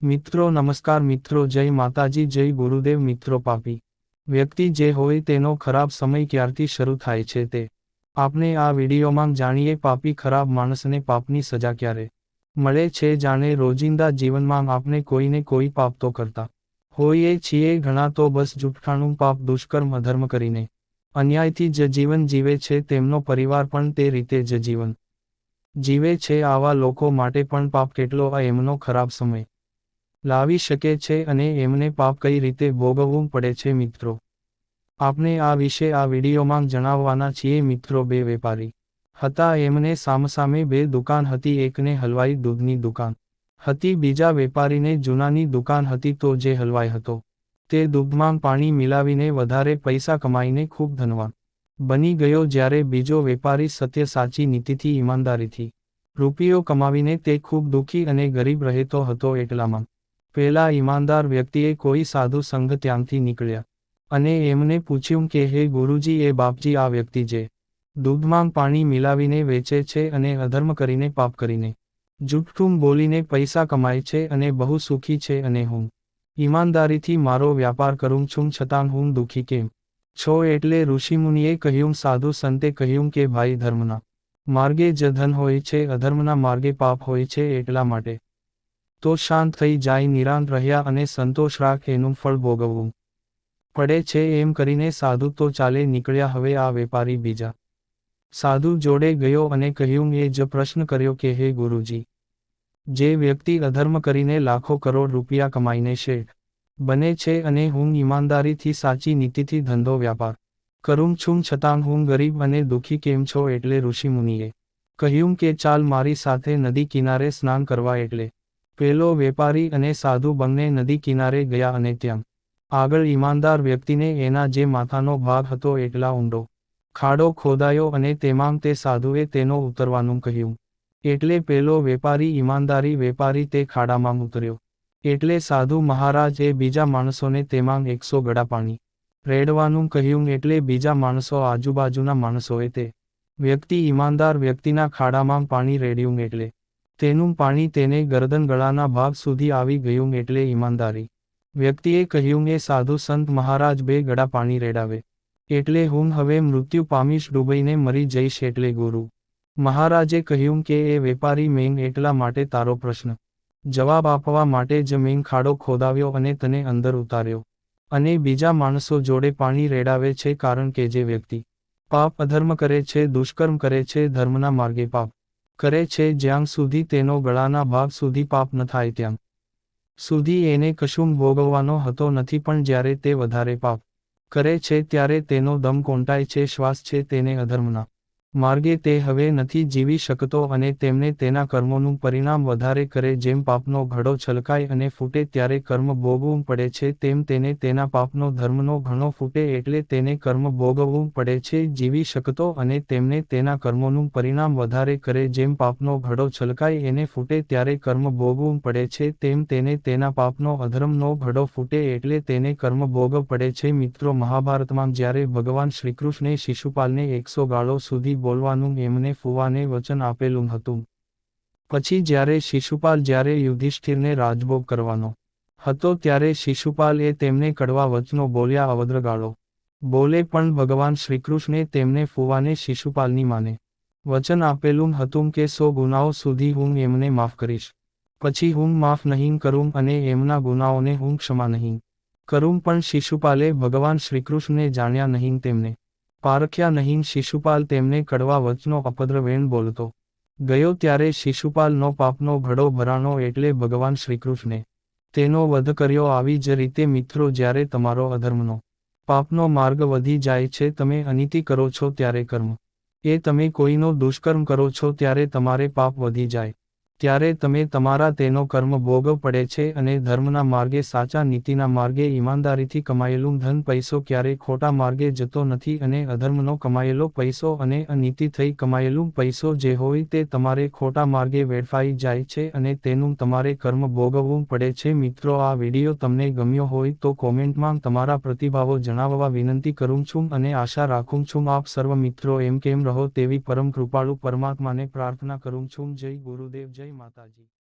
મિત્રો નમસ્કાર મિત્રો, જય માતાજી, જય ગુરુદેવ. મિત્રો, પાપી વ્યક્તિ જે હોય તેનો ખરાબ સમય ક્યારથી શરૂ થાય છે તે આપણે આ વિડીયોમાં જાણીએ. પાપી ખરાબ માણસને પાપની સજા ક્યારે મળે છે જાણે. રોજિંદા જીવનમાં આપણે કોઈને કોઈ પાપ તો કરતા હોઈએ છીએ ઘણા, તો બસ જૂઠાણું પાપ, દુષ્કર્મ, અધર્મ કરીને અન્યાયથી જ જીવન જીવે છે. તેમનો પરિવાર પણ તે રીતે જ જીવન જીવે છે. આવા લોકો માટે પણ પાપ કેટલો એમનો ખરાબ સમય લાવી શકે છે અને એમને પાપ કઈ રીતે ભોગવવું પડે છે. મિત્રો, આપણે આ વિશે આ વિડીયોમાં જણાવવાના છીએ. મિત્રો, બે વેપારી હતા, એમને સામસામે બે દુકાન હતી. એકને હલવાઈ દૂધની દુકાન હતી, બીજા વેપારીને જૂનાની દુકાન હતી. તો જે હલવાઈ હતો તે દૂધમાં પાણી મિલાવીને વધારે પૈસા કમાઈને ખૂબ ધનવાન બની ગયો, જ્યારે બીજો વેપારી સત્ય, સાચી નીતિથી, ઈમાનદારીથી રૂપિયો કમાવીને તે ખૂબ દુઃખી અને ગરીબ રહેતો હતો. એટલામાં પેલા ઈમાનદાર વ્યક્તિએ કોઈ સાધુ સંઘ ત્યાંથી નીકળ્યા અને એમને પૂછ્યું કે હે ગુરુજી, એ બાપજી, આ વ્યક્તિ જે દૂધમાં પાણી મિલાવીને વેચે છે અને અધર્મ કરીને, પાપ કરીને, જૂઠું બોલીને પૈસા કમાય છે અને બહુ સુખી છે, અને હું ઈમાનદારીથી મારો વ્યાપાર કરું છું, છતાં હું દુઃખી કેમ છો? એટલે ઋષિમુનિએ કહ્યું, સાધુ સંતે કહ્યું કે ભાઈ, ધર્મના માર્ગે જ ધન હોય છે, અધર્મના માર્ગે પાપ હોય છે. એટલા માટે તો શાંત થઈ જાય, નિરાંત રહ્યા અને સંતોષ રાખ, એનું ફળ ભોગવવું પડે છે. એમ કરીને સાધુ તો ચાલે નીકળ્યા. હવે આ વેપારી બીજા સાધુ જોડે ગયો અને કહ્યું, એ જ પ્રશ્ન કર્યો કે હે ગુરુજી, જે વ્યક્તિ અધર્મ કરીને લાખો કરોડ રૂપિયા કમાઈને શેઠ બને છે અને હું ઈમાનદારીથી, સાચી નીતિથી ધંધો વ્યાપાર કરું છું, છતાં હું ગરીબ અને દુઃખી કેમ છો? એટલે ઋષિમુનિએ કહ્યું કે ચાલ મારી સાથે નદી કિનારે સ્નાન કરવા. એટલે પેલો વેપારી અને સાધુ બંને નદી કિનારે ગયા અને ત્યાં આગળ ઈમાનદાર વ્યક્તિને એના જે માથાનો ભાગ હતો એટલા ઊંડો ખાડો ખોદાયો અને તેમાં તે સાધુએ તેનો ઉતરવાનું કહ્યું. એટલે પેલો વેપારી, ઈમાનદારી વેપારી, તે ખાડામાં ઉતર્યો. એટલે સાધુ મહારાજ એ બીજા માણસોને તેમાં 100 ગડા પાણી રેડવાનું કહ્યું. એટલે બીજા માણસો, આજુબાજુના માણસોએ તે વ્યક્તિ, ઈમાનદાર વ્યક્તિના ખાડામાં પાણી રેડ્યું. એટલે તેનું પાણી તેને ગરદન, ગળાના ભાગ સુધી આવી ગયું. એટલે ઈમાનદારી વ્યક્તિએ કહ્યું, એ સાધુ સંત મહારાજ, 2 ગડા પાણી રેડાવે એટલે હું હવે મૃત્યુ પામીશ, ડૂબીને મરી જઈશ. એટલે ગુરુ મહારાજે કહ્યું કે એ વેપારી, મેં એટલા માટે તારો પ્રશ્ન જવાબ આપવા માટે જ મેં ખાડો ખોદાવ્યો અને તને અંદર ઉતાર્યો અને બીજા માણસો જોડે પાણી રેડાવે છે. કારણ કે જે વ્યક્તિ પાપ, અધર્મ કરે છે, દુષ્કર્મ કરે છે, ધર્મના માર્ગે પાપ કરે છે, જ્યાં સુધી તેનો ગળાના ભાગ સુધી પાપ ન થાય ત્યાં સુધી એને કશું ભોગવવાનો હતો નથી. પણ જ્યારે તે વધારે પાપ કરે છે ત્યારે તેનો દમ કોંટાય છે, શ્વાસ છે તેને અધર્મના માર્ગે તે હવે નથી જીવી શકતો અને તેમને તેના કર્મોનું પરિણામ વધારે કરે. જેમ પાપનો ઘડો છલકાય અને ફૂટે ત્યારે કર્મ ભોગવવું પડે છે, તેમ તેને તેના પાપનો, ધર્મનો ઘણો ફૂટે એટલે તેને કર્મ ભોગવવું પડે છે, જીવી શકતો અને તેમને તેના કર્મોનું પરિણામ વધારે કરે. જેમ પાપનો ઘડો છલકાય એને ફૂટે ત્યારે કર્મ ભોગવવું પડે છે, તેમ તેને તેના પાપનો, અધર્મનો ઘડો ફૂટે એટલે તેને કર્મ ભોગવ પડે છે. મિત્રો, મહાભારતમાં જ્યારે ભગવાન શ્રીકૃષ્ણે શિશુપાલને 100 ગાળો સુધી બોલવાનું એમને ફુવાને વચન આપેલું હતું, પછી જ્યારે શિશુપાલ, જ્યારે યુધિષ્ઠિરને રાજભોગ કરવાનો હતો ત્યારે શિશુપાલ એ તેમને કડવા વચનો બોલ્યા, અવદ્ર ગાળો બોલે, પણ ભગવાન શ્રીકૃષ્ણે તેમને ફુવાને, શિશુપાલની માને વચન આપેલું હતું કે 100 ગુનાઓ સુધી હું એમને માફ કરીશ, પછી હું માફ નહીં કરું અને એમના ગુનાઓને હું ક્ષમા નહીં કરું. પણ શિશુપાલે ભગવાન શ્રીકૃષ્ણને જાણ્યા નહીં, તેમને પારખ્યા નહીં. શિશુપાલ તેમને કડવા વચનો અપદ્ર વેણ બોલતો ગયો ત્યારે શિશુપાલનો પાપનો ઘડો ભરાણો એટલે ભગવાન શ્રીકૃષ્ણે તેનો વધ કર્યો. આવી જ રીતે મિત્રો, જ્યારે તમારો અધર્મનો, પાપનો માર્ગ વધી જાય છે, તમે અનીતિ કરો છો ત્યારે કર્મ, એ તમે કોઈનો દુષ્કર્મ કરો છો ત્યારે તમારે પાપ વધી જાય, ત્યારે તમે તમારા તેનો કર્મ ભોગવ પડે છે. અને ધર્મના માર્ગે, સાચા નીતિના માર્ગે ઈમાનદારીથી કમાયેલું ધન, પૈસો ક્યારેય ખોટા માર્ગે જતો નથી અને અધર્મનો કમાયેલો પૈસો અને અનીતિ થઈ કમાયેલું પૈસો જે હોય તે તમારે ખોટા માર્ગે વેડફાઈ જાય છે અને તેનું તમારે કર્મ ભોગવવું પડે છે. મિત્રો, આ વિડીયો તમને ગમ્યો હોય તો કોમેન્ટમાં તમારા પ્રતિભાવો જણાવવા વિનંતી કરું છું અને આશા રાખું છું આપ સર્વ મિત્રો એમ કેમ રહો તેવી પરમ કૃપાળુ પરમાત્માને પ્રાર્થના કરું છું. જય ગુરુદેવ, જય માતાજી.